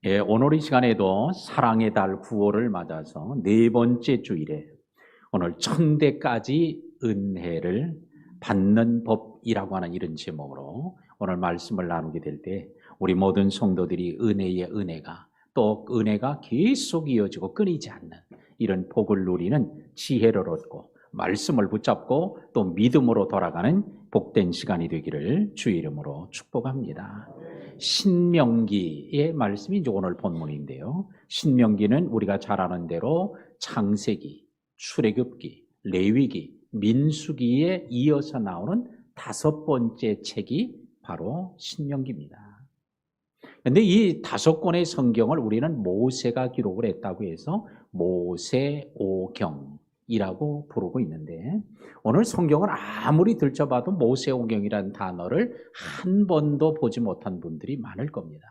예, 오늘 이 시간에도 사랑의 달 9월을 맞아서 네 번째 주일에 오늘 천대까지 은혜를 받는 법이라고 하는 이런 제목으로 오늘 말씀을 나누게 될 때 우리 모든 성도들이 은혜의 은혜가 또 은혜가 계속 이어지고 끊이지 않는 이런 복을 누리는 지혜를 얻고 말씀을 붙잡고 또 믿음으로 돌아가는 복된 시간이 되기를 주의 이름으로 축복합니다. 신명기의 말씀이 이제 오늘 본문인데요. 신명기는 우리가 잘 아는 대로 창세기, 출애굽기, 레위기, 민수기에 이어서 나오는 다섯 번째 책이 바로 신명기입니다. 그런데 이 다섯 권의 성경을 우리는 모세가 기록을 했다고 해서 모세오경이라고 부르고 있는데, 오늘 성경을 아무리 들춰봐도 모세오경이라는 단어를 한 번도 보지 못한 분들이 많을 겁니다.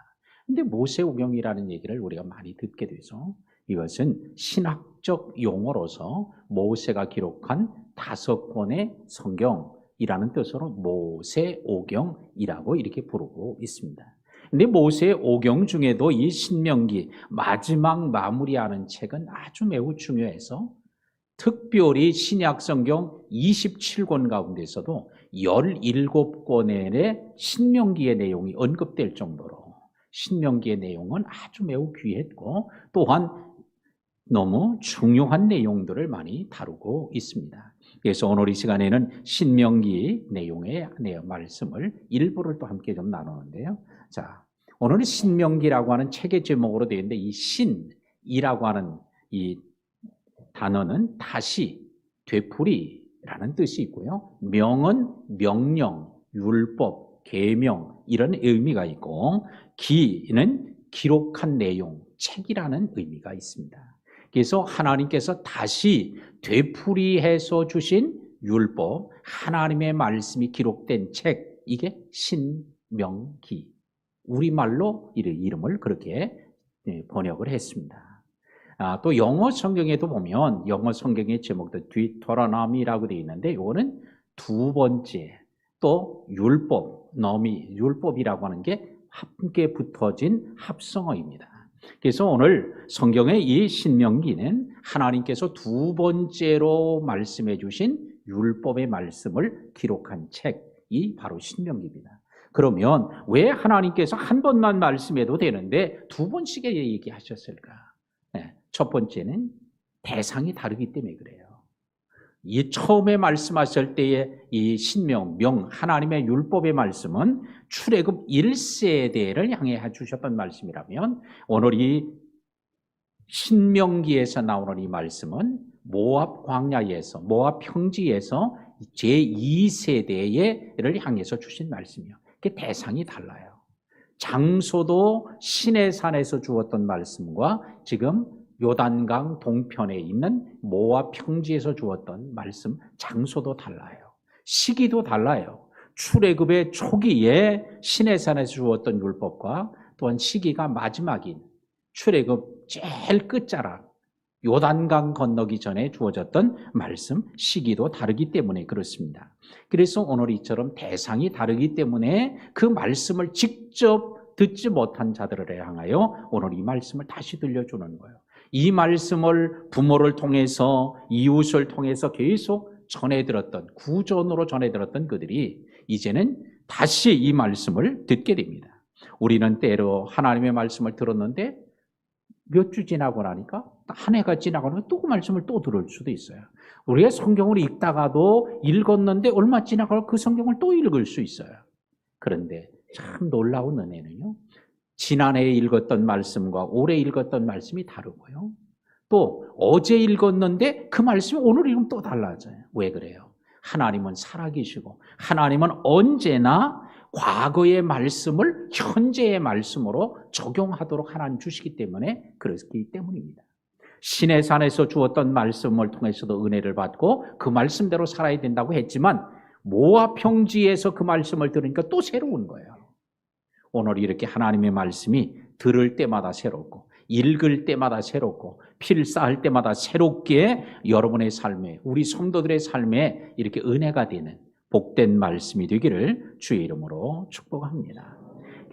그런데 모세오경이라는 얘기를 우리가 많이 듣게 돼서 이것은 신학적 용어로서 모세가 기록한 다섯 권의 성경이라는 뜻으로 모세오경이라고 이렇게 부르고 있습니다. 근데 모세오경 중에도 이 신명기 마지막 마무리하는 책은 아주 매우 중요해서 특별히 신약 성경 27권 가운데서도 17권의 신명기의 내용이 언급될 정도로 신명기의 내용은 아주 매우 귀했고 또한 너무 중요한 내용들을 많이 다루고 있습니다. 그래서 오늘 이 시간에는 신명기 내용의 말씀을 일부를 또 함께 좀 나누는데요. 자, 오늘은 신명기라고 하는 책의 제목으로 되어 있는데 이 신이라고 하는 이 단어는 다시, 되풀이라는 뜻이 있고요. 명은 명령, 율법, 계명 이런 의미가 있고 기는 기록한 내용, 책이라는 의미가 있습니다. 그래서 하나님께서 다시 되풀이해서 주신 율법, 하나님의 말씀이 기록된 책, 이게 신명기. 우리말로 이름을 그렇게 번역을 했습니다. 또 영어 성경에도 보면 영어 성경의 제목도 디토로노미라고 되어 있는데 이거는 두 번째, 또 율법이라고 하는 게 함께 붙어진 합성어입니다. 그래서 오늘 성경의 이 신명기는 하나님께서 두 번째로 말씀해 주신 율법의 말씀을 기록한 책이 바로 신명기입니다. 그러면 왜 하나님께서 한 번만 말씀해도 되는데 두 번씩 얘기하셨을까? 첫 번째는 대상이 다르기 때문에 그래요. 이 처음에 말씀하실 때의 이 신명, 하나님의 율법의 말씀은 출애굽 1세대를 향해 주셨던 말씀이라면 오늘 이 신명기에서 나오는 이 말씀은 모압 광야에서, 모압 평지에서 제2세대를 향해서 주신 말씀이요. 그 대상이 달라요. 장소도 시내산에서 주었던 말씀과 지금 요단강 동편에 있는 모압 평지에서 주었던 말씀, 장소도 달라요. 시기도 달라요. 출애굽의 초기에 시내산에서 주었던 율법과 또한 시기가 마지막인 출애굽 제일 끝자락 요단강 건너기 전에 주어졌던 말씀, 시기도 다르기 때문에 그렇습니다. 그래서 오늘 이처럼 대상이 다르기 때문에 그 말씀을 직접 듣지 못한 자들을 향하여 오늘 이 말씀을 다시 들려주는 거예요. 이 말씀을 부모를 통해서, 이웃을 통해서 계속 전해들었던, 구전으로 전해들었던 그들이 이제는 다시 이 말씀을 듣게 됩니다. 우리는 때로 하나님의 말씀을 들었는데 몇 주 지나고 나니까 한 해가 지나고 나면 또 그 말씀을 또 들을 수도 있어요. 우리가 성경을 읽다가도 읽었는데 얼마 지나고 그 성경을 또 읽을 수 있어요. 그런데 참 놀라운 은혜는요, 지난해에 읽었던 말씀과 올해 읽었던 말씀이 다르고요, 또 어제 읽었는데 그 말씀이 오늘 읽으면 또 달라져요. 왜 그래요? 하나님은 살아계시고 하나님은 언제나 과거의 말씀을 현재의 말씀으로 적용하도록 하나님 주시기 때문에 그렇기 때문입니다. 시내산에서 주었던 말씀을 통해서도 은혜를 받고 그 말씀대로 살아야 된다고 했지만 모압 평지에서 그 말씀을 들으니까 또 새로운 거예요. 오늘 이렇게 하나님의 말씀이 들을 때마다 새롭고 읽을 때마다 새롭고 필사할 때마다 새롭게 여러분의 삶에, 우리 성도들의 삶에 이렇게 은혜가 되는 복된 말씀이 되기를 주의 이름으로 축복합니다.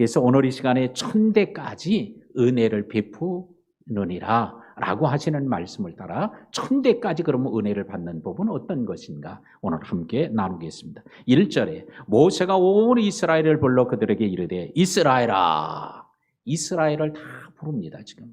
그래서 오늘 이 시간에 1000대까지 은혜를 베푸느니라 라고 하시는 말씀을 따라 1000대까지 그러면 은혜를 받는 법은 어떤 것인가 오늘 함께 나누겠습니다. 1절에 모세가 온 이스라엘을 불러 그들에게 이르되 이스라엘아, 이스라엘을 다 부릅니다. 지금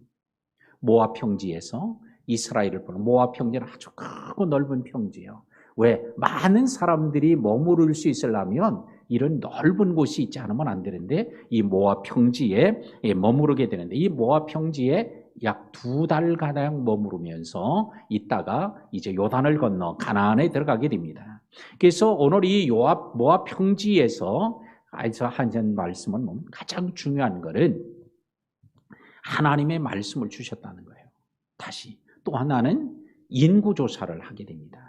모압 평지에서 이스라엘을 부르는, 모압 평지는 아주 크고 넓은 평지예요. 왜? 많은 사람들이 머무를 수 있으려면 이런 넓은 곳이 있지 않으면 안 되는데 이 모압 평지에 머무르게 되는데 이 모압 평지에 약 2달가량 머무르면서 있다가 이제 요단을 건너 가나안에 들어가게 됩니다. 그래서 오늘 이 모압 평지에서 하신 말씀은 가장 중요한 것은 하나님의 말씀을 주셨다는 거예요. 다시 또 하나는 인구조사를 하게 됩니다.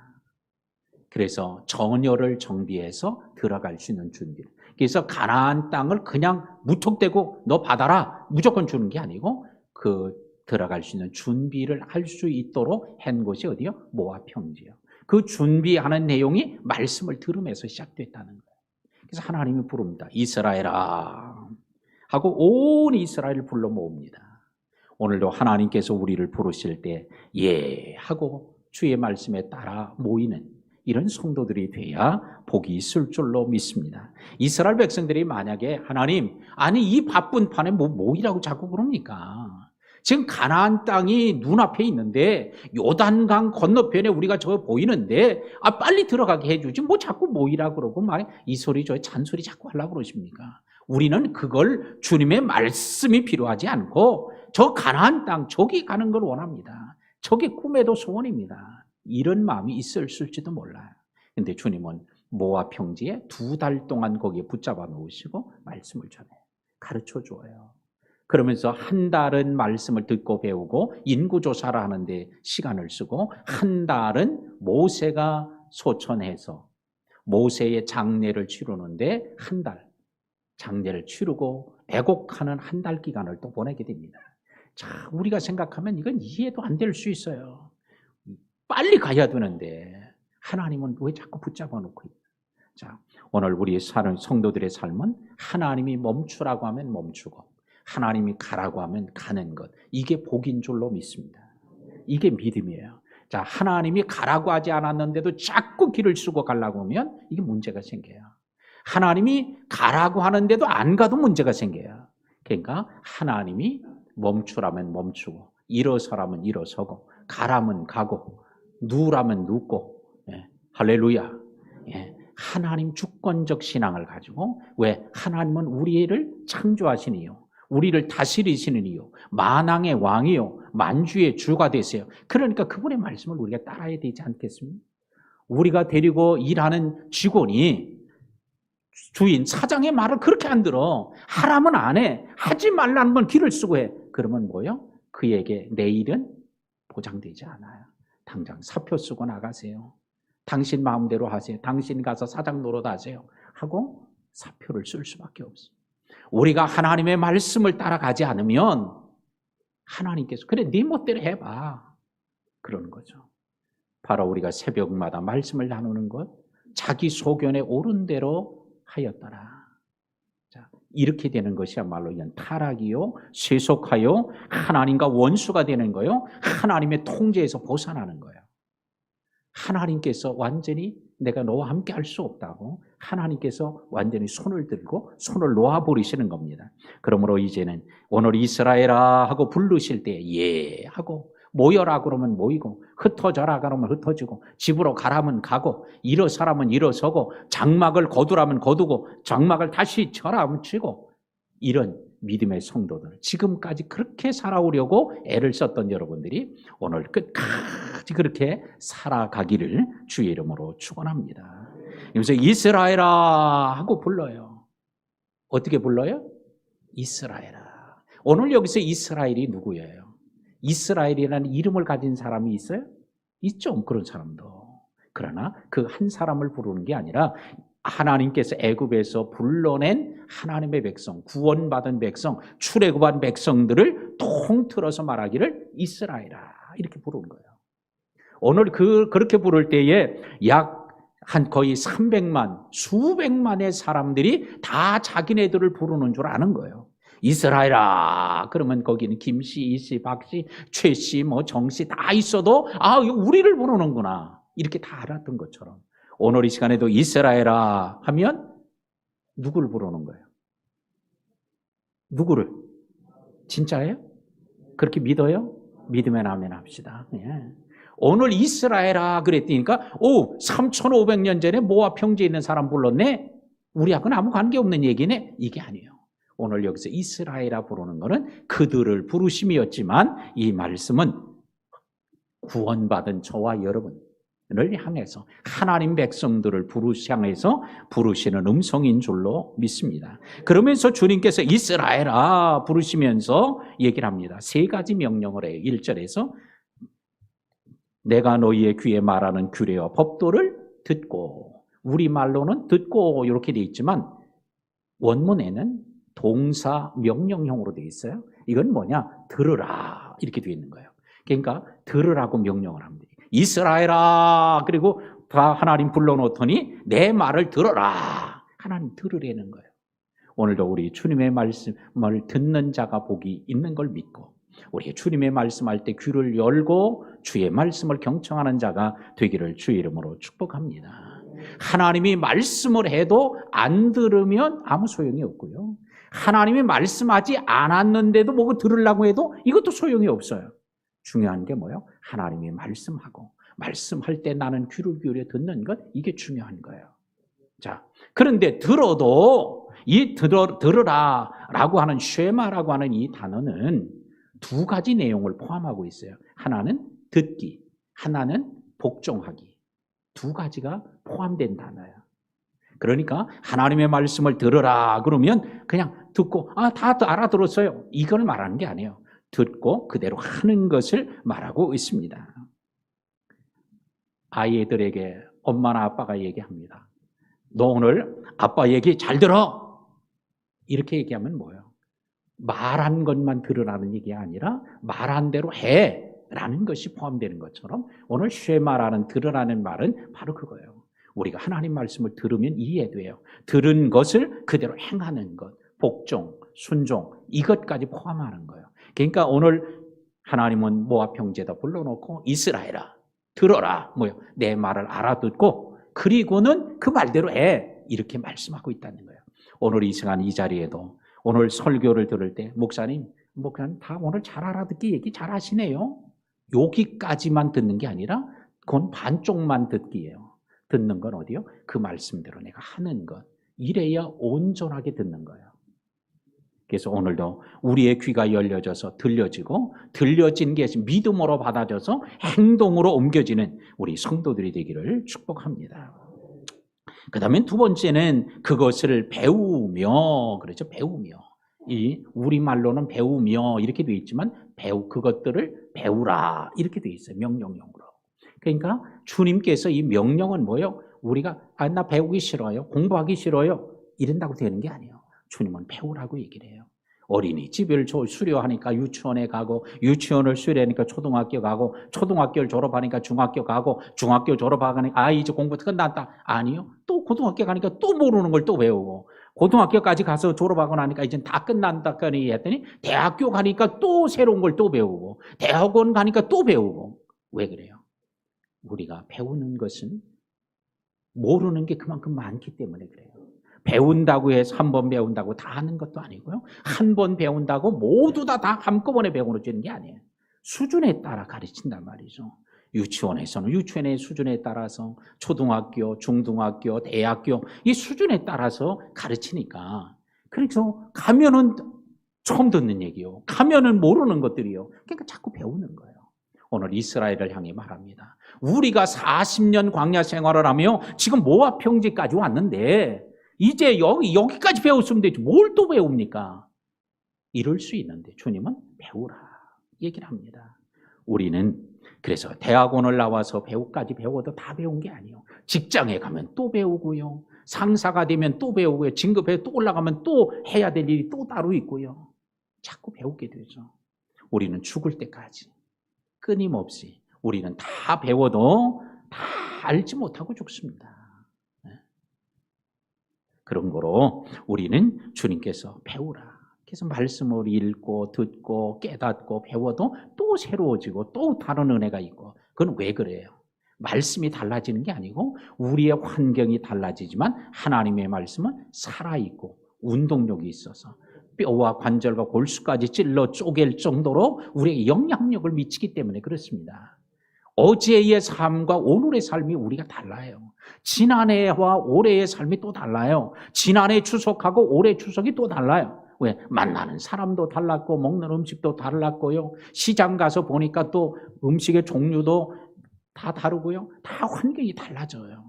그래서 전열을 정비해서 들어갈 수 있는 준비를. 그래서 가나안 땅을 그냥 무턱대고 너 받아라 무조건 주는 게 아니고 그 들어갈 수 있는 준비를 할 수 있도록 한 곳이 어디요? 모압 평지요. 그 준비하는 내용이 말씀을 들으면서 시작됐다는 거예요. 그래서 하나님이 부릅니다. 이스라엘아 하고 온 이스라엘을 불러 모읍니다. 오늘도 하나님께서 우리를 부르실 때 예 하고 주의 말씀에 따라 모이는 이런 성도들이 돼야 복이 있을 줄로 믿습니다. 이스라엘 백성들이 만약에 하나님, 아니 이 바쁜 판에 뭐이라고 자꾸 그럽니까? 지금 가나안 땅이 눈앞에 있는데 요단강 건너편에 우리가 저 보이는데 빨리 들어가게 해주지 뭐 자꾸 모이라 그러고 막 이 소리 저 잔소리 자꾸 하려고 그러십니까? 우리는 그걸 주님의 말씀이 필요하지 않고 저 가나안 땅 저기 가는 걸 원합니다. 저게 꿈에도 소원입니다. 이런 마음이 있을지도 몰라요. 근데 주님은 모압 평지에 2달 동안 거기에 붙잡아 놓으시고 말씀을 전해요. 가르쳐 줘요. 그러면서 한 달은 말씀을 듣고 배우고 인구조사를 하는데 시간을 쓰고 한 달은 모세가 소천해서 모세의 장례를 치르는데 한 달 장례를 치르고 애곡하는 한 달 기간을 또 보내게 됩니다. 자, 우리가 생각하면 이건 이해도 안 될 수 있어요. 빨리 가야 되는데 하나님은 왜 자꾸 붙잡아 놓고 있나? 자, 오늘 우리 성도들의 삶은 하나님이 멈추라고 하면 멈추고 하나님이 가라고 하면 가는 것, 이게 복인 줄로 믿습니다. 이게 믿음이에요. 자, 하나님이 가라고 하지 않았는데도 자꾸 길을 쓰고 가려고 하면 이게 문제가 생겨요. 하나님이 가라고 하는데도 안 가도 문제가 생겨요. 그러니까 하나님이 멈추라면 멈추고 일어서라면 일어서고 가라면 가고 누우라면 눕고, 할렐루야. 하나님 주권적 신앙을 가지고, 왜? 하나님은 우리를 창조하신 이유, 우리를 다스리시는 이유, 만왕의 왕이요 만주의 주가 되세요. 그러니까 그분의 말씀을 우리가 따라야 되지 않겠습니까? 우리가 데리고 일하는 직원이 주인, 사장의 말을 그렇게 안 들어. 하라면 안 해. 하지 말라는 건 길을 쓰고 해. 그러면 뭐요? 그에게 내일은 보장되지 않아요. 당장 사표 쓰고 나가세요. 당신 마음대로 하세요. 당신 가서 사장 노릇 하세요. 하고 사표를 쓸 수밖에 없어요. 우리가 하나님의 말씀을 따라가지 않으면 하나님께서 그래 네 멋대로 해봐 그러는 거죠. 바로 우리가 새벽마다 말씀을 나누는 것, 자기 소견에 옳은 대로 하였더라. 자, 이렇게 되는 것이야말로 이건 타락이요, 세속하여 하나님과 원수가 되는 거요, 하나님의 통제에서 벗어나는 거예요. 하나님께서 완전히 내가 너와 함께 할 수 없다고 하나님께서 완전히 손을 들고 손을 놓아버리시는 겁니다. 그러므로 이제는 오늘 이스라엘아 하고 부르실 때 예 하고, 모여라 그러면 모이고, 흩어져라 그러면 흩어지고, 집으로 가라면 가고, 일어서라면 일어서고, 장막을 거두라면 거두고, 장막을 다시 쳐라면 치고, 이런 믿음의 성도들, 지금까지 그렇게 살아오려고 애를 썼던 여러분들이 오늘 끝까지 그렇게 살아가기를 주의 이름으로 축원합니다. 그래서 이스라엘아 하고 불러요. 어떻게 불러요? 이스라엘아. 오늘 여기서 이스라엘이 누구예요? 이스라엘이라는 이름을 가진 사람이 있어요? 있죠, 그런 사람도. 그러나 그 한 사람을 부르는 게 아니라 하나님께서 애굽에서 불러낸 하나님의 백성, 구원받은 백성, 출애굽한 백성들을 통틀어서 말하기를 이스라엘아 이렇게 부르는 거예요. 오늘 그렇게 부를 때에 약 한 거의 300만, 수백만의 사람들이 다 자기네들을 부르는 줄 아는 거예요. 이스라엘아. 그러면 거기는 김씨, 이씨, 박씨, 최씨, 뭐 정씨 다 있어도 이거 우리를 부르는구나. 이렇게 다 알았던 것처럼 오늘 이 시간에도 이스라엘아 하면 누구를 부르는 거예요? 누구를? 진짜예요? 그렇게 믿어요? 믿으면 아멘 합시다. 예. 오늘 이스라엘아 그랬으니까 3,500년 전에 모압 평지에 있는 사람 불렀네? 우리하고는 아무 관계없는 얘기네? 이게 아니에요. 오늘 여기서 이스라엘아 부르는 것은 그들을 부르심이었지만 이 말씀은 구원받은 저와 여러분을 향해서 하나님 백성들을 향해서 부르시는 음성인 줄로 믿습니다. 그러면서 주님께서 이스라엘아 부르시면서 얘기를 합니다. 3가지 명령을 해요. 1절에서 내가 너희의 귀에 말하는 규례와 법도를 듣고, 우리말로는 듣고 이렇게 되어 있지만 원문에는 동사 명령형으로 되어 있어요. 이건 뭐냐? 들으라 이렇게 되어 있는 거예요. 그러니까 들으라고 명령을 합니다. 이스라엘아 그리고 다 하나님 불러놓더니 내 말을 들어라. 하나님 들으라는 거예요. 오늘도 우리 주님의 말씀을 듣는 자가 복이 있는 걸 믿고 우리 주님의 말씀할 때 귀를 열고 주의 말씀을 경청하는 자가 되기를 주의 이름으로 축복합니다. 하나님이 말씀을 해도 안 들으면 아무 소용이 없고요. 하나님이 말씀하지 않았는데도 뭐고 들으려고 해도 이것도 소용이 없어요. 중요한 게 뭐예요? 하나님이 말씀하고 말씀할 때 나는 귀를 기울여 듣는 것, 이게 중요한 거예요. 자, 그런데 들어도 이 들으라라고 하는 쉐마라고 하는 이 단어는 2가지 내용을 포함하고 있어요. 하나는 듣기, 하나는 복종하기. 2가지가 포함된 단어예요. 그러니까 하나님의 말씀을 들으라 그러면 그냥 듣고 다 알아들었어요. 이걸 말하는 게 아니에요. 듣고 그대로 하는 것을 말하고 있습니다. 아이들에게 엄마나 아빠가 얘기합니다. 너 오늘 아빠 얘기 잘 들어. 이렇게 얘기하면 뭐예요? 말한 것만 들으라는 얘기 아니라 말한 대로 해라는 것이 포함되는 것처럼 오늘 쉐마라는 들으라는 말은 바로 그거예요. 우리가 하나님 말씀을 들으면 이해돼요. 들은 것을 그대로 행하는 것, 복종, 순종, 이것까지 포함하는 거예요. 그러니까 오늘 하나님은 모압 형제다 불러놓고 이스라엘아 들어라, 내 말을 알아듣고 그리고는 그 말대로 해, 이렇게 말씀하고 있다는 거예요. 오늘 이 시간 이 자리에도 오늘 설교를 들을 때 목사님 그냥 다 오늘 잘 알아듣기 얘기 잘 하시네요. 여기까지만 듣는 게 아니라 그건 반쪽만 듣기예요. 듣는 건 어디요? 그 말씀대로 내가 하는 것. 이래야 온전하게 듣는 거예요. 그래서 오늘도 우리의 귀가 열려져서 들려지고 들려진 게 믿음으로 받아져서 행동으로 옮겨지는 우리 성도들이 되기를 축복합니다. 그 다음에 2번째는 그것을 배우며, 그렇죠? 배우며. 이 우리말로는 배우며 이렇게 되어 있지만 그것들을 배우라 이렇게 되어 있어요. 명령형으로. 그러니까 주님께서 이 명령은 뭐예요? 우리가 나 배우기 싫어요, 공부하기 싫어요 이런다고 되는 게 아니에요. 주님은 배우라고 얘기를 해요. 어린이집을 수료하니까 유치원에 가고, 유치원을 수료하니까 초등학교 가고, 초등학교를 졸업하니까 중학교 가고, 중학교 졸업하니까 이제 공부 끝났다. 아니요. 또 고등학교 가니까 또 모르는 걸 또 배우고, 고등학교까지 가서 졸업하고 나니까 이제 다 끝난다 했더니 대학교 가니까 또 새로운 걸 또 배우고, 대학원 가니까 또 배우고. 왜 그래요? 우리가 배우는 것은 모르는 게 그만큼 많기 때문에 그래요. 배운다고 해서 한 번 배운다고 다 하는 것도 아니고요. 한 번 배운다고 모두 다 한꺼번에 배우는 게 아니에요. 수준에 따라 가르친단 말이죠. 유치원에서는 유치원의 수준에 따라서, 초등학교, 중등학교, 대학교 이 수준에 따라서 가르치니까, 그래서 가면은 처음 듣는 얘기요, 가면은 모르는 것들이요. 그러니까 자꾸 배우는 거예요. 오늘 이스라엘을 향해 말합니다. 우리가 40년 광야 생활을 하며 지금 모압 평지까지 왔는데 이제 여기까지 배웠으면 되지 뭘 또 배웁니까? 이럴 수 있는데 주님은 배우라 얘기를 합니다. 우리는 그래서 대학원을 나와서 배우까지 배워도 다 배운 게 아니에요. 직장에 가면 또 배우고요, 상사가 되면 또 배우고요, 진급에 또 올라가면 또 해야 될 일이 또 따로 있고요. 자꾸 배우게 되죠. 우리는 죽을 때까지 끊임없이 우리는 다 배워도 다 알지 못하고 죽습니다. 그런 거로 우리는 주님께서 배우라. 그래서 말씀을 읽고 듣고 깨닫고 배워도 또 새로워지고 또 다른 은혜가 있고, 그건 왜 그래요? 말씀이 달라지는 게 아니고 우리의 환경이 달라지지만 하나님의 말씀은 살아있고 운동력이 있어서 뼈와 관절과 골수까지 찔러 쪼갤 정도로 우리에게 영향력을 미치기 때문에 그렇습니다. 어제의 삶과 오늘의 삶이 우리가 달라요. 지난해와 올해의 삶이 또 달라요. 지난해 추석하고 올해 추석이 또 달라요. 왜? 만나는 사람도 달랐고 먹는 음식도 달랐고요. 시장 가서 보니까 또 음식의 종류도 다 다르고요. 다 환경이 달라져요.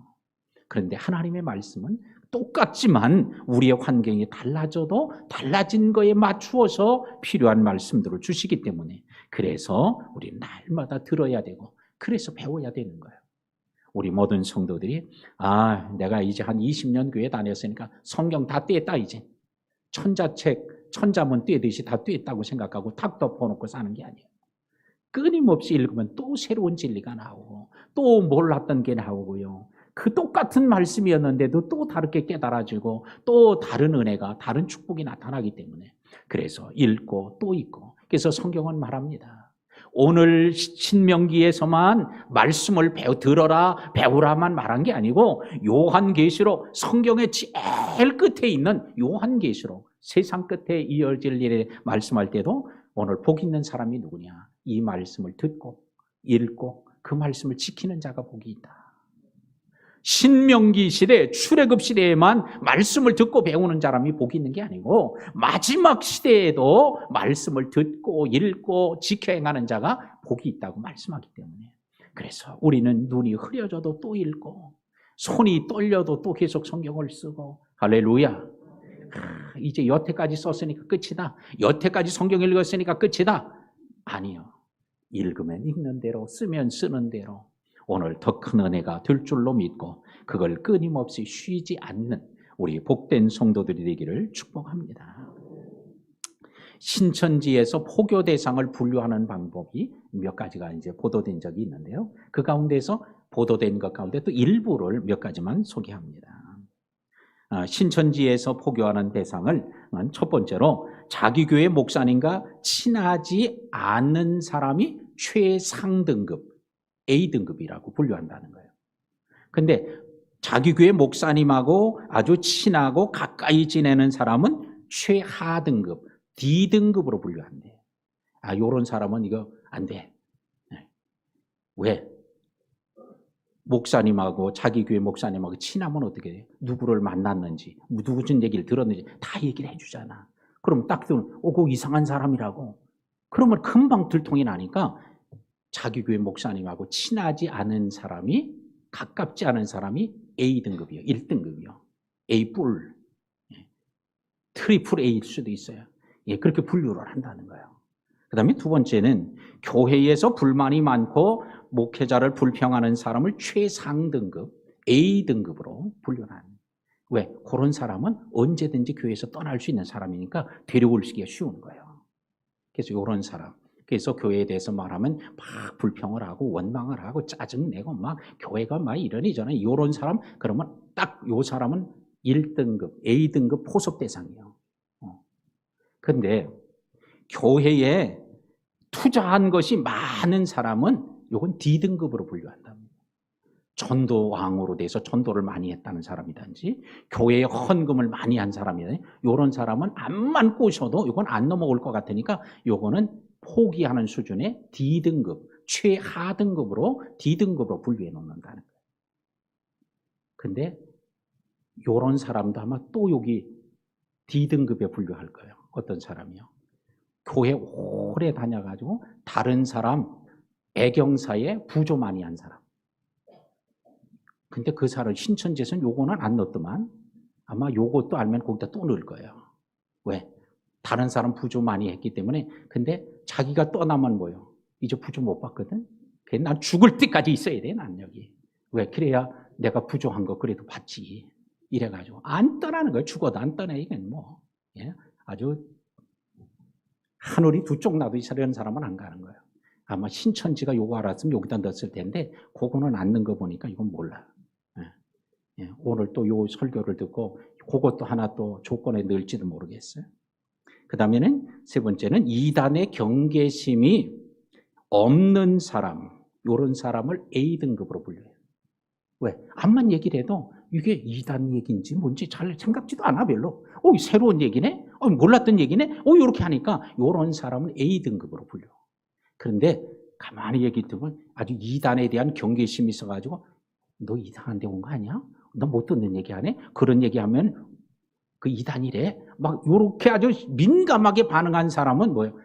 그런데 하나님의 말씀은 똑같지만 우리의 환경이 달라져도 달라진 거에 맞추어서 필요한 말씀들을 주시기 때문에, 그래서 우리 날마다 들어야 되고 그래서 배워야 되는 거예요. 우리 모든 성도들이 내가 이제 한 20년 교회 다녔으니까 성경 다 떼었다, 이제 천자책, 천자문 떼듯이 다 떼었다고 생각하고 탁 덮어놓고 사는 게 아니에요. 끊임없이 읽으면 또 새로운 진리가 나오고 또 몰랐던 게 나오고요. 그 똑같은 말씀이었는데도 또 다르게 깨달아지고 또 다른 은혜가, 다른 축복이 나타나기 때문에, 그래서 읽고 또 읽고. 그래서 성경은 말합니다. 오늘 신명기에서만 말씀을 들어라 배우라만 말한 게 아니고 요한계시록, 성경의 제일 끝에 있는 요한계시록, 세상 끝에 이어질 일에 말씀할 때도 오늘 복 있는 사람이 누구냐? 이 말씀을 듣고 읽고 그 말씀을 지키는 자가 복이 있다. 신명기 시대, 출애굽 시대에만 말씀을 듣고 배우는 사람이 복이 있는 게 아니고 마지막 시대에도 말씀을 듣고 읽고 지켜 행하는 자가 복이 있다고 말씀하기 때문에, 그래서 우리는 눈이 흐려져도 또 읽고 손이 떨려도 또 계속 성경을 쓰고. 할렐루야. 이제 여태까지 썼으니까 끝이다. 여태까지 성경 읽었으니까 끝이다. 아니요. 읽으면 읽는 대로, 쓰면 쓰는 대로 오늘 더 큰 은혜가 될 줄로 믿고 그걸 끊임없이 쉬지 않는 우리 복된 성도들이 되기를 축복합니다. 신천지에서 포교 대상을 분류하는 방법이 몇 가지가 이제 보도된 적이 있는데요. 그 가운데서 보도된 것 가운데 또 일부를 몇 가지만 소개합니다. 신천지에서 포교하는 대상을 첫 번째로 자기 교회 목사님과 친하지 않은 사람이 최상등급 A등급이라고 분류한다는 거예요. 근데 자기 교회 목사님하고 아주 친하고 가까이 지내는 사람은 최하등급 D등급으로 분류한대요. 요런 사람은 이거 안 돼. 왜? 목사님하고, 자기 교회 목사님하고 친하면 어떻게 돼요? 누구를 만났는지, 무슨 얘기를 들었는지 다 얘기를 해주잖아. 그럼 딱 들으면 그거 이상한 사람이라고. 그러면 금방 들통이 나니까 자기 교회 목사님하고 친하지 않은 사람이, 가깝지 않은 사람이 A등급이요. 1등급이요. A+, 트리플 A일 수도 있어요. 그렇게 분류를 한다는 거예요. 그 다음에 두 번째는 교회에서 불만이 많고 목회자를 불평하는 사람을 최상등급 A등급으로 분류하는. 왜? 그런 사람은 언제든지 교회에서 떠날 수 있는 사람이니까 데려오기가 쉬운 거예요. 그래서 이런 사람, 그래서 교회에 대해서 말하면 막 불평을 하고 원망을 하고 짜증내고 막 교회가 막 이러니 저러니, 이런 사람, 그러면 딱 이 사람은 1등급 A등급 포섭 대상이에요. 그런데 교회에 투자한 것이 많은 사람은 이건 D등급으로 분류한답니다. 전도왕으로 돼서 전도를 많이 했다는 사람이든지 교회에 헌금을 많이 한 사람이든지, 이런 사람은 암만 꼬셔도 이건 안 넘어올 것 같으니까 이거는 포기하는 수준의 D등급, 최하등급으로 D등급으로 분류해 놓는다는 거예요. 근데 이런 사람도 아마 또 여기 D등급에 분류할 거예요. 어떤 사람이요? 교회 오래 다녀가지고 다른 사람 애경사에 부조 많이 한 사람. 근데 그 사람 신천지에서는 요거는 안 넣었더만 아마 요것도 알면 거기다 또 넣을 거예요. 왜? 다른 사람 부조 많이 했기 때문에. 근데 자기가 떠나면 뭐요? 이제 부조 못 받거든? 그래서 난 죽을 때까지 있어야 돼, 난 여기. 왜? 그래야 내가 부조한 거 그래도 받지. 이래가지고 안 떠나는 거예요. 죽어도 안 떠나. 이건 뭐 아주 하늘이 두 쪽 나도 이런 사람은 안 가는 거예요. 아마 신천지가 요거 알았으면 여기다 넣었을 텐데 그거는 안 넣은 거 보니까 이건 몰라. 오늘 또 요 설교를 듣고 그것도 하나 또 조건에 넣을지도 모르겠어요. 그 다음에는 세 번째는 이단의 경계심이 없는 사람, 이런 사람을 A등급으로 불려요. 왜? 암만 얘기를 해도 이게 이단 얘기인지 뭔지 잘 생각지도 않아 별로. 새로운 얘기네? 몰랐던 얘기네? 이렇게 하니까 이런 사람은 A등급으로 불려. 그런데 가만히 얘기 듣면 아주 이단에 대한 경계심이 있어가지고 너 이상한 데 온 거 아니야? 너 못 듣는 얘기 하네? 그런 얘기하면 그 이단이래. 막 요렇게 아주 민감하게 반응한 사람은 뭐예요?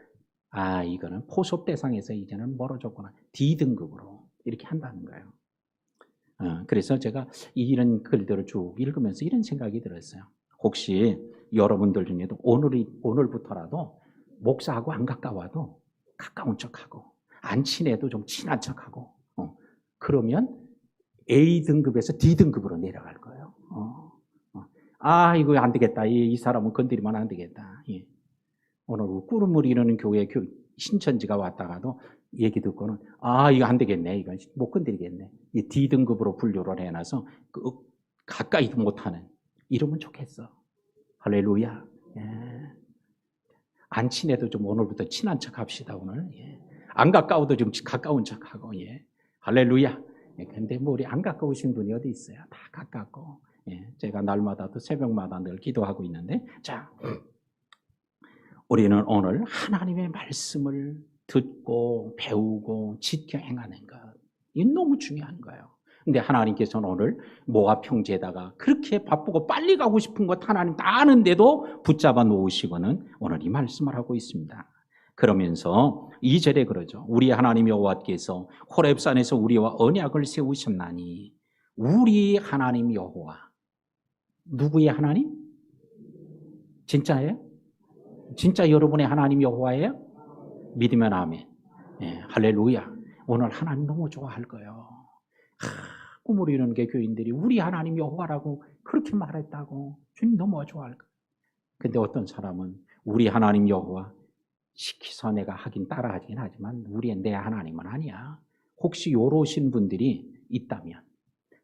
이거는 포섭 대상에서 이제는 멀어졌구나. D등급으로 이렇게 한다는 거예요. 그래서 제가 이런 글들을 쭉 읽으면서 이런 생각이 들었어요. 혹시 여러분들 중에도 오늘부터라도 목사하고 안 가까워도 가까운 척하고 안 친해도 좀 친한 척하고 그러면 A등급에서 D등급으로 내려갈 거예요. 이거 안 되겠다. 이 사람은 건드리면 안 되겠다. 예. 오늘 꾸름을 이루는 교회 신천지가 왔다가도 얘기 듣고는 이거 안 되겠네. 이건 못 건드리겠네. 이 D등급으로 분류를 해놔서 가까이도 못하는 이러면 좋겠어. 할렐루야. 예. 안 친해도 좀 오늘부터 친한 척 합시다. 오늘. 예. 안 가까워도 좀 가까운 척하고. 예. 할렐루야. 예. 근데 우리 안 가까우신 분이 어디 있어요? 다 가깝고. 예. 제가 날마다 또 새벽마다 늘 기도하고 있는데, 자, 우리는 오늘 하나님의 말씀을 듣고 배우고 지켜 행하는 것, 이게 너무 중요한 거예요. 근데 하나님께서는 오늘 모압 평지에다가 그렇게 바쁘고 빨리 가고 싶은 것 하나님 다 아는데도 붙잡아 놓으시고는 오늘 이 말씀을 하고 있습니다. 그러면서 2절에 그러죠. 우리 하나님 여호와께서 호렙산에서 우리와 언약을 세우셨나니. 우리 하나님 여호와, 누구의 하나님? 진짜예요? 진짜 여러분의 하나님 여호와예요? 믿으면 아멘. 예, 할렐루야. 오늘 하나님 너무 좋아할 거예요. 꿈을 이루는 게 교인들이 우리 하나님 여호와라고 그렇게 말했다고 주님 너무 좋아할 거예요. 근데 어떤 사람은 우리 하나님 여호와 시키서 내가 따라하긴 하지만 내 하나님은 아니야. 혹시 요러신 분들이 있다면,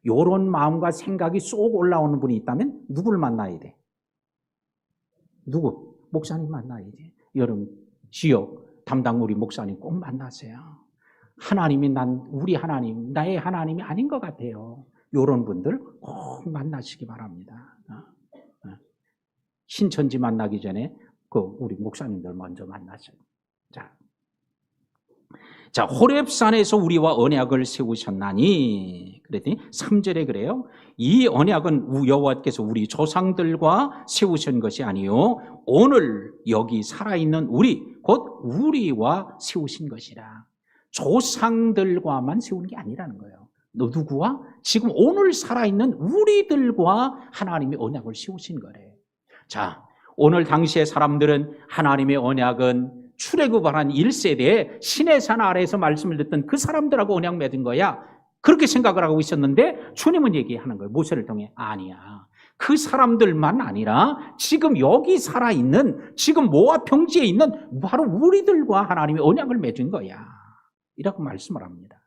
요런 마음과 생각이 쏙 올라오는 분이 있다면 누구를 만나야 돼? 누구? 목사님 만나야지. 여러분 지역 담당 우리 목사님 꼭 만나세요. 하나님이 우리 하나님, 나의 하나님이 아닌 것 같아요. 이런 분들 꼭 만나시기 바랍니다. 신천지 만나기 전에 우리 목사님들 먼저 만나세요. 자, 호렙산에서 우리와 언약을 세우셨나니. 그랬더니 3절에 그래요. 이 언약은 여호와께서 우리 조상들과 세우신 것이 아니요 오늘 여기 살아있는 우리, 곧 우리와 세우신 것이라. 조상들과만 세운 게 아니라는 거예요. 누구와? 지금 오늘 살아있는 우리들과 하나님의 언약을 세우신 거래. 자, 오늘 당시의 사람들은 하나님의 언약은 출애굽한 1세대에 시내산 아래에서 말씀을 듣던 그 사람들하고 언약 맺은 거야. 그렇게 생각을 하고 있었는데 주님은 얘기하는 거예요. 모세를 통해. 아니야. 그 사람들만 아니라 지금 여기 살아있는, 지금 모압 평지에 있는 바로 우리들과 하나님의 언약을 맺은 거야. 이라고 말씀을 합니다.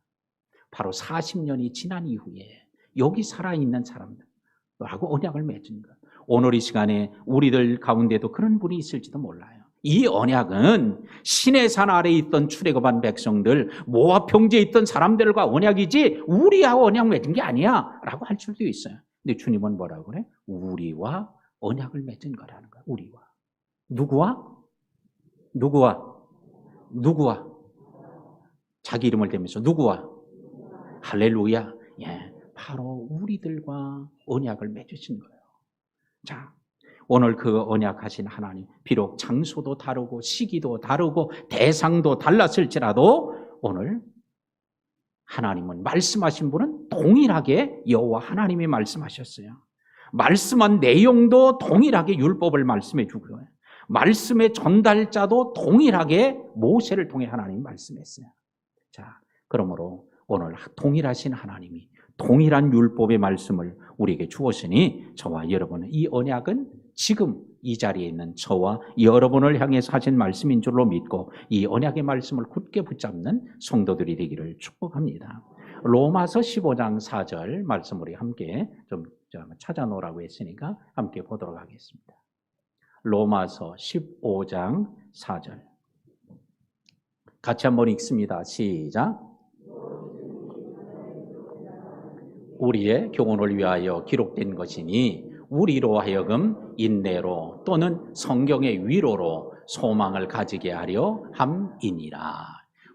바로 40년이 지난 이후에 여기 살아있는 사람들하고 언약을 맺은 것. 오늘 이 시간에 우리들 가운데도 그런 분이 있을지도 몰라요. 이 언약은 시내산 아래에 있던 출애굽한 백성들, 모압 평지에 있던 사람들과 언약이지 우리하고 언약 맺은 게 아니야 라고 할 수도 있어요. 근데 주님은 뭐라고 그래? 우리와 언약을 맺은 거라는 거야. 우리와. 누구와? 누구와? 누구와? 자기 이름을 대면서 누구와? 할렐루야. 예, 바로 우리들과 언약을 맺으신 거예요. 자, 오늘 그 언약하신 하나님, 비록 장소도 다르고 시기도 다르고 대상도 달랐을지라도 오늘 하나님은, 말씀하신 분은 동일하게 여호와 하나님이 말씀하셨어요. 말씀한 내용도 동일하게 율법을 말씀해 주고요. 말씀의 전달자도 동일하게 모세를 통해 하나님이 말씀했어요. 자, 그러므로 오늘 동일하신 하나님이 동일한 율법의 말씀을 우리에게 주었으니 저와 여러분은 이 언약은 지금 이 자리에 있는 저와 여러분을 향해서 하신 말씀인 줄로 믿고 이 언약의 말씀을 굳게 붙잡는 성도들이 되기를 축복합니다. 로마서 15장 4절 말씀 우리 함께 좀 제가 찾아놓으라고 했으니까 함께 보도록 하겠습니다. 로마서 15장 4절. 같이 한번 읽습니다. 시작. 우리의 교훈을 위하여 기록된 것이니 우리로 하여금 인내로 또는 성경의 위로로 소망을 가지게 하려 함이니라.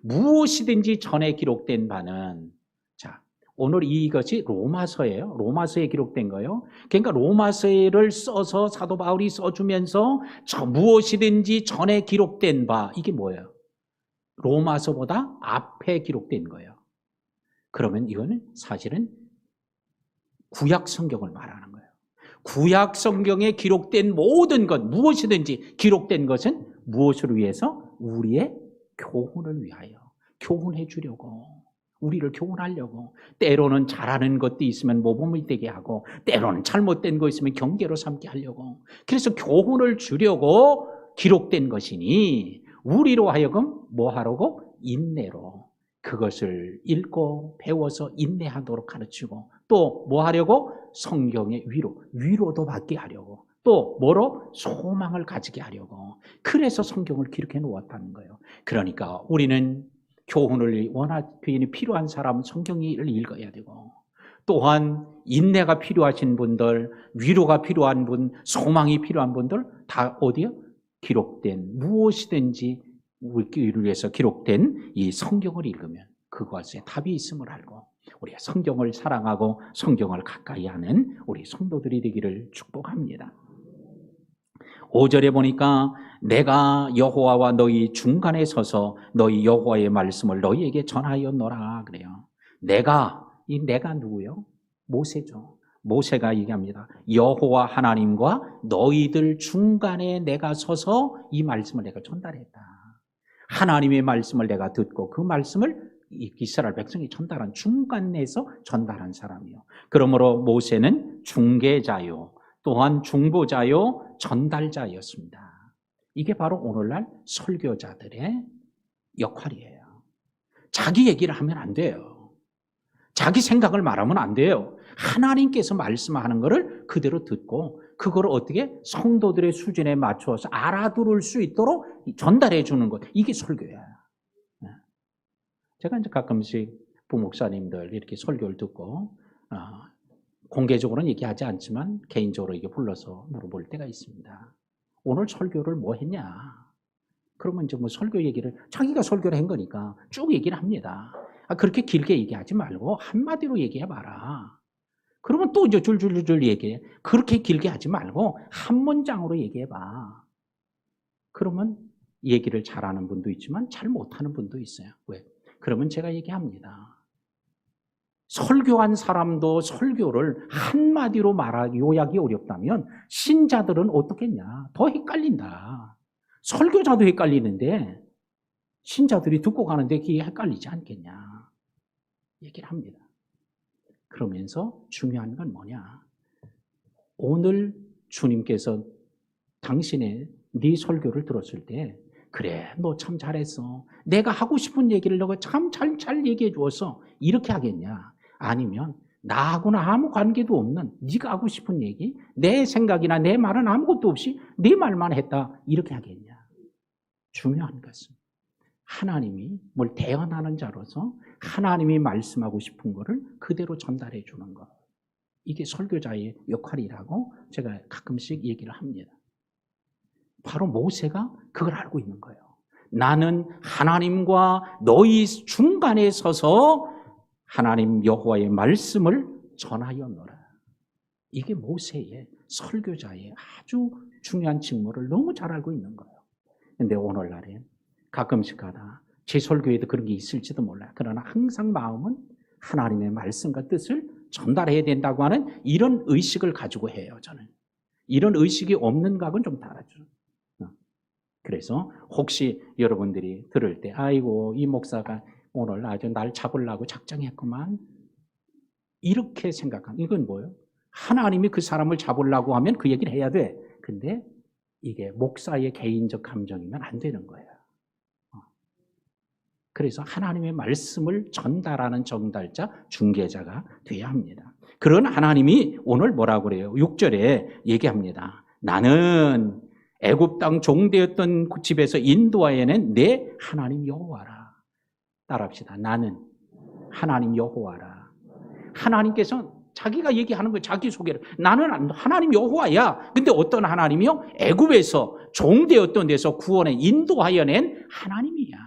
무엇이든지 전에 기록된 바는, 자, 오늘 이것이 로마서예요. 로마서에 기록된 거예요. 그러니까 로마서를 써서 사도 바울이 써주면서 무엇이든지 전에 기록된 바, 이게 뭐예요? 로마서보다 앞에 기록된 거예요. 그러면 이거는 사실은 구약 성경을 말하는 거예요. 구약 성경에 기록된 모든 것, 무엇이든지 기록된 것은 무엇을 위해서? 우리의 교훈을 위하여, 교훈해 주려고, 우리를 교훈하려고. 때로는 잘하는 것도 있으면 모범이 되게 하고, 때로는 잘못된 거 있으면 경계로 삼게 하려고. 그래서 교훈을 주려고 기록된 것이니 우리로 하여금 뭐 하라고? 인내로 그것을 읽고 배워서 인내하도록 가르치고, 또 뭐 하려고? 성경의 위로도 받게 하려고, 또 뭐로? 소망을 가지게 하려고. 그래서 성경을 기록해 놓았다는 거예요. 그러니까 우리는 교훈을 원하기 필요한 사람은 성경을 읽어야 되고, 또한 인내가 필요하신 분들, 위로가 필요한 분, 소망이 필요한 분들 다 어디요? 기록된, 무엇이든지 우리를 위해서 기록된 이 성경을 읽으면 그것에 답이 있음을 알고 우리가 성경을 사랑하고 성경을 가까이 하는 우리 성도들이 되기를 축복합니다. 5절에 보니까 내가 여호와와 너희 중간에 서서 너희 여호와의 말씀을 너희에게 전하였노라 그래요. 이 내가 누구요? 모세죠. 모세가 얘기합니다. 여호와 하나님과 너희들 중간에 내가 서서 이 말씀을 내가 전달했다. 하나님의 말씀을 내가 듣고 그 말씀을 이스라엘 백성이 전달한, 중간에서 전달한 사람이요. 그러므로 모세는 중개자요, 또한 중보자요, 전달자였습니다. 이게 바로 오늘날 설교자들의 역할이에요. 자기 얘기를 하면 안 돼요. 자기 생각을 말하면 안 돼요. 하나님께서 말씀하는 것을 그대로 듣고 그걸 어떻게 성도들의 수준에 맞춰서 알아들을 수 있도록 전달해 주는 것, 이게 설교야. 제가 이제 가끔씩 부목사님들 이렇게 설교를 듣고 공개적으로는 얘기하지 않지만 개인적으로 이게 불러서 물어볼 때가 있습니다. 오늘 설교를 뭐 했냐? 그러면 이제 뭐 설교 얘기를 자기가 설교를 한 거니까 쭉 얘기를 합니다. 그렇게 길게 얘기하지 말고 한마디로 얘기해 봐라. 그러면 또 이제 줄줄줄 얘기해. 그렇게 길게 하지 말고 한 문장으로 얘기해 봐. 그러면 얘기를 잘하는 분도 있지만 잘 못하는 분도 있어요. 왜? 그러면 제가 얘기합니다. 설교한 사람도 설교를 한마디로 요약이 어렵다면 신자들은 어떻겠냐? 더 헷갈린다. 설교자도 헷갈리는데 신자들이 듣고 가는데 그게 헷갈리지 않겠냐? 얘기를 합니다. 그러면서 중요한 건 뭐냐? 오늘 주님께서 당신의 네 설교를 들었을 때 그래, 너 참 잘했어. 내가 하고 싶은 얘기를 너가 참 잘 얘기해 주었어. 이렇게 하겠냐? 아니면 나하고는 아무 관계도 없는 네가 하고 싶은 얘기, 내 생각이나 내 말은 아무것도 없이 네 말만 했다. 이렇게 하겠냐? 중요한 것은 하나님이 뭘 대언하는 자로서 하나님이 말씀하고 싶은 거를 그대로 전달해 주는 것. 이게 설교자의 역할이라고 제가 가끔씩 얘기를 합니다. 바로 모세가 그걸 알고 있는 거예요. 나는 하나님과 너희 중간에 서서 하나님 여호와의 말씀을 전하였노라. 이게 모세의 설교자의 아주 중요한 직무를 너무 잘 알고 있는 거예요. 그런데 오늘날에 가끔씩 하다 제 설교에도 그런 게 있을지도 몰라요. 그러나 항상 마음은 하나님의 말씀과 뜻을 전달해야 된다고 하는 이런 의식을 가지고 해요. 저는 이런 의식이 없는 각은 좀 달아줘요. 그래서 혹시 여러분들이 들을 때 아이고 이 목사가 오늘 아주 날 잡으려고 작정했구만, 이렇게 생각하면 이건 뭐예요? 하나님이 그 사람을 잡으려고 하면 그 얘기를 해야 돼. 근데 이게 목사의 개인적 감정이면 안 되는 거예요. 그래서 하나님의 말씀을 전달하는 전달자, 중개자가 돼야 합니다. 그런 하나님이 오늘 뭐라고 그래요? 6절에 얘기합니다. 나는 애굽 땅 종되었던 집에서 인도하여낸 내 하나님 여호와라. 따라합시다. 나는 하나님 여호와라. 하나님께서 자기가 얘기하는 거예요. 자기 소개를. 나는 하나님 여호와야. 근데 어떤 하나님이요? 애굽에서 종되었던 데서 구원에 인도하여낸 하나님이야.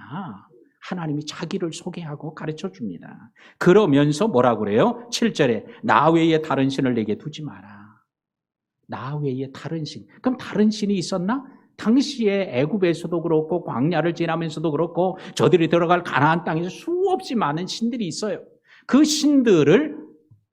하나님이 자기를 소개하고 가르쳐 줍니다. 그러면서 뭐라고 그래요? 7절에 나 외에 다른 신을 내게 두지 마라. 나 외에 다른 신. 그럼 다른 신이 있었나? 당시에 애굽에서도 그렇고 광야를 지나면서도 그렇고 저들이 들어갈 가나안 땅에서 수없이 많은 신들이 있어요. 그 신들을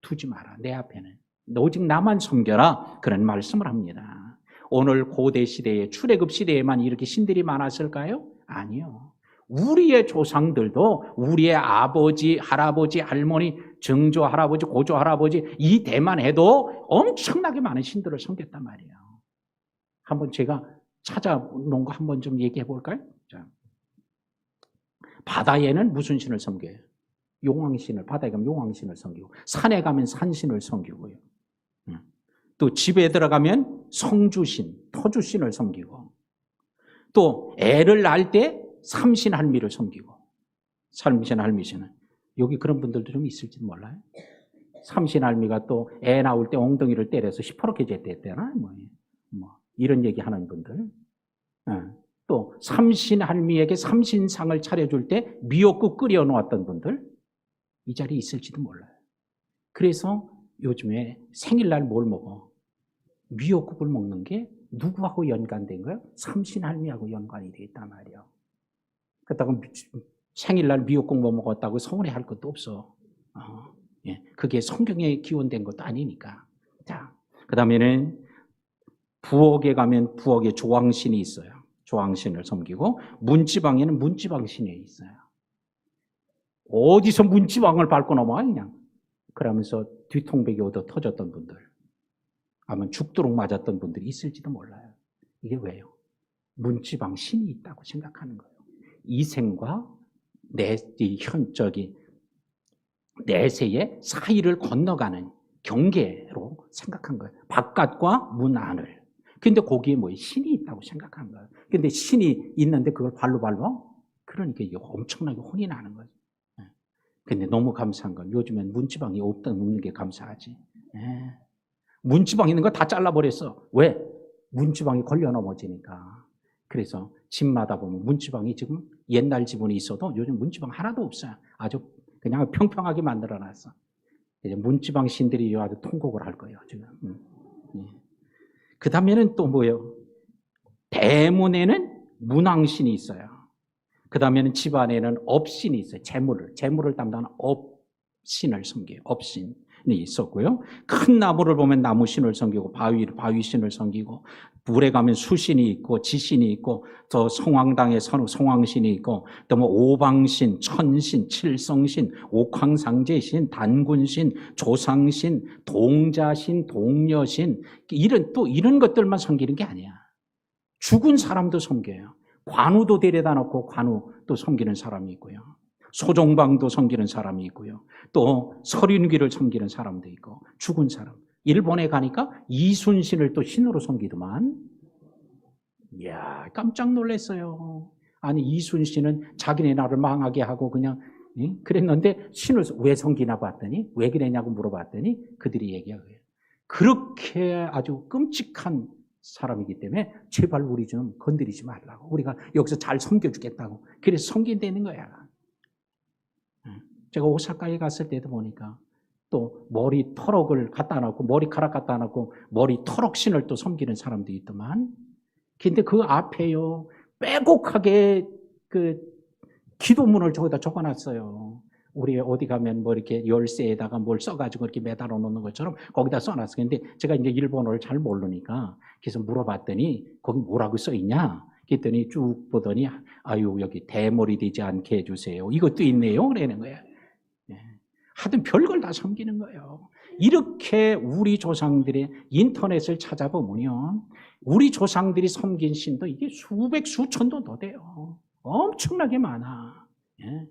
두지 마라. 내 앞에는. 오직 나만 섬겨라. 그런 말씀을 합니다. 오늘 고대 시대에 출애굽 시대에만 이렇게 신들이 많았을까요? 아니요. 우리의 조상들도 우리의 아버지, 할아버지, 할머니, 증조 할아버지, 고조 할아버지 이 대만 해도 엄청나게 많은 신들을 섬겼단 말이에요. 한번 제가 찾아놓은 거 한번 좀 얘기해 볼까요? 자, 바다에는 무슨 신을 섬겨요? 용왕신을, 바다에 가면 용왕신을 섬기고, 산에 가면 산신을 섬기고요. 또 집에 들어가면 성주신, 터주신을 섬기고, 또 애를 낳을 때 삼신할미를 섬기고, 삼신할미신은 여기 그런 분들도 좀 있을지 몰라요. 삼신할미가 또 애 나올 때 엉덩이를 때려서 시퍼렇게 됐대나 뭐 이런 얘기 하는 분들. 또 삼신할미에게 삼신상을 차려줄 때 미역국 끓여 놓았던 분들 이 자리에 있을지도 몰라요. 그래서 요즘에 생일날 뭘 먹어? 미역국을 먹는 게 누구하고 연관된 거예요? 삼신할미하고 연관이 돼 있단 말이에요. 그렇다고 생일날 미역국 못 먹었다고 서운해할 것도 없어. 그게 성경에 기원된 것도 아니니까. 자, 그 다음에는 부엌에 가면 부엌에 조왕신이 있어요. 조왕신을 섬기고, 문지방에는 문지방신이 있어요. 어디서 문지방을 밟고 넘어가 그냥. 그러면서 뒤통백이 얻어 터졌던 분들, 아마 죽도록 맞았던 분들이 있을지도 몰라요. 이게 왜요? 문지방 신이 있다고 생각하는 거예요. 이생과 내세의 사이를 건너가는 경계로 생각한 거예요. 바깥과 문 안을. 근데 거기에 뭐 신이 있다고 생각한 거예요. 근데 신이 있는데 그걸 발로 밟아? 그러니까 이게 엄청나게 혼이 나는 거죠. 근데 너무 감사한 건 요즘엔 문지방이 없는 게 감사하지. 문지방 있는 거 다 잘라버렸어. 왜? 문지방이 걸려 넘어지니까. 그래서 집마다 보면 문지방이 지금 옛날 지붕이 있어도 요즘 문지방 하나도 없어요. 아주 그냥 평평하게 만들어놨어. 이제 문지방 신들이 아주 통곡을 할 거예요, 지금. 그 다음에는 또 뭐예요? 대문에는 문왕신이 있어요. 그 다음에는 집안에는 업신이 있어요. 재물을 담당하는 업신을 섬겨요. 업신이 있었고요. 큰 나무를 보면 나무신을 섬기고, 바위신을 섬기고, 물에 가면 수신이 있고, 지신이 있고, 또 성황당에 성황신이 있고, 또 뭐 오방신, 천신, 칠성신, 옥황상제신, 단군신, 조상신, 동자신, 동녀신, 이런 것들만 섬기는 게 아니야. 죽은 사람도 섬겨요. 관우도 데려다 놓고 관우도 섬기는 사람이 있고요. 소종방도 섬기는 사람이 있고요. 또 서륜귀를 섬기는 사람도 있고, 죽은 사람. 일본에 가니까 이순신을 또 신으로 섬기더만. 이야, 깜짝 놀랐어요. 아니, 이순신은 자기네 나라를 망하게 하고 그냥 그랬는데 신을 왜 섬기나 봤더니, 왜 그랬냐고 물어봤더니 그들이 얘기하고요. 그렇게 아주 끔찍한 사람이기 때문에 제발 우리 좀 건드리지 말라고. 우리가 여기서 잘 섬겨주겠다고. 그래서 섬긴다는 거야. 제가 오사카에 갔을 때도 보니까 또 머리 터럭을 갖다 놓고, 머리카락 갖다 놓고 머리 터럭신을 또 섬기는 사람도 있더만. 근데 그 앞에요, 빼곡하게 그 기도문을 저기다 적어놨어요. 우리 어디 가면 뭐 이렇게 열쇠에다가 뭘 써가지고 이렇게 매달아 놓는 것처럼 거기다 써놨어요. 근데 제가 이제 일본어를 잘 모르니까 그래서 물어봤더니 거기 뭐라고 써있냐? 그랬더니 쭉 보더니 아유, 여기 대물이 되지 않게 해주세요. 이것도 있네요. 그러는 거예요. 하여튼 별걸 다 섬기는 거예요. 이렇게 우리 조상들의 인터넷을 찾아보면요, 우리 조상들이 섬긴 신도 이게 수백, 수천도 더 돼요. 엄청나게 많아. 예?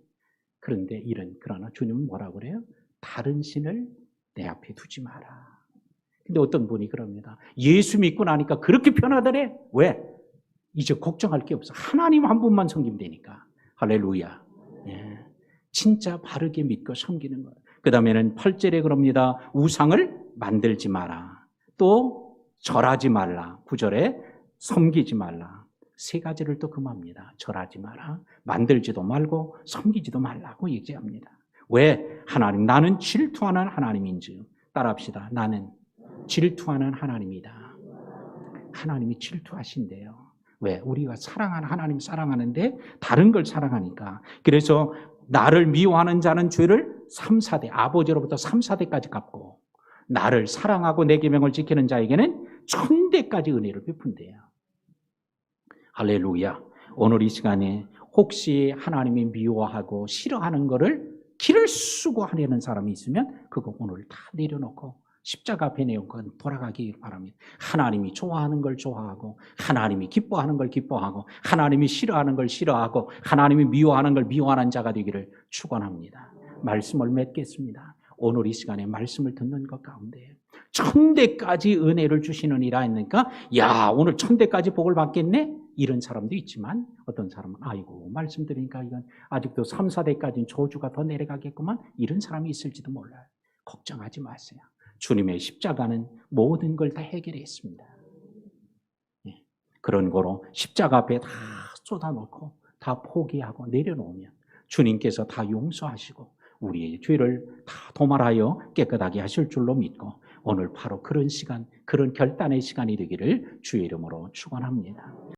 그런데 그러나 주님은 뭐라고 그래요? 다른 신을 내 앞에 두지 마라. 근데 어떤 분이 그럽니다. 예수 믿고 나니까 그렇게 편하더래. 왜? 이제 걱정할 게 없어. 하나님 한 분만 섬기면 되니까. 할렐루야. 예. 진짜 바르게 믿고 섬기는 거예요. 그 다음에는 8절에 그럽니다. 우상을 만들지 마라. 또 절하지 말라. 9절에 섬기지 말라. 세 가지를 또 금합니다. 절하지 마라. 만들지도 말고 섬기지도 말라고 얘기합니다. 왜? 하나님, 나는 질투하는 하나님인지. 따라합시다. 나는 질투하는 하나님이다. 하나님이 질투하신대요. 왜? 우리가 사랑하는 하나님 사랑하는데 다른 걸 사랑하니까. 그래서 나를 미워하는 자는 죄를 3, 4대, 아버지로부터 3, 4대까지 갚고 나를 사랑하고 내 계명을 지키는 자에게는 1000대까지 은혜를 베푼대요. 할렐루야. 오늘 이 시간에 혹시 하나님이 미워하고 싫어하는 거를 길을 쓰고 하려는 사람이 있으면 그거 오늘 다 내려놓고 십자가 앞에 내놓고 돌아가기 바랍니다. 하나님이 좋아하는 걸 좋아하고 하나님이 기뻐하는 걸 기뻐하고 하나님이 싫어하는 걸 싫어하고 하나님이 미워하는 걸 미워하는 자가 되기를 축원합니다. 말씀을 맺겠습니다. 오늘 이 시간에 말씀을 듣는 것 가운데 1000대까지 은혜를 주시느니라 했으니까 야 오늘 1000대까지 복을 받겠네? 이런 사람도 있지만 어떤 사람은 아이고 말씀 드리니까 이건 아직도 3, 4대까지는 저주가 더 내려가겠구만 이런 사람이 있을지도 몰라요. 걱정하지 마세요. 주님의 십자가는 모든 걸 다 해결했습니다. 예. 그런 거로 십자가 앞에 다 쏟아놓고 다 포기하고 내려놓으면 주님께서 다 용서하시고 우리의 죄를 다 도말하여 깨끗하게 하실 줄로 믿고 오늘 바로 그런 시간, 그런 결단의 시간이 되기를 주의 이름으로 축원합니다.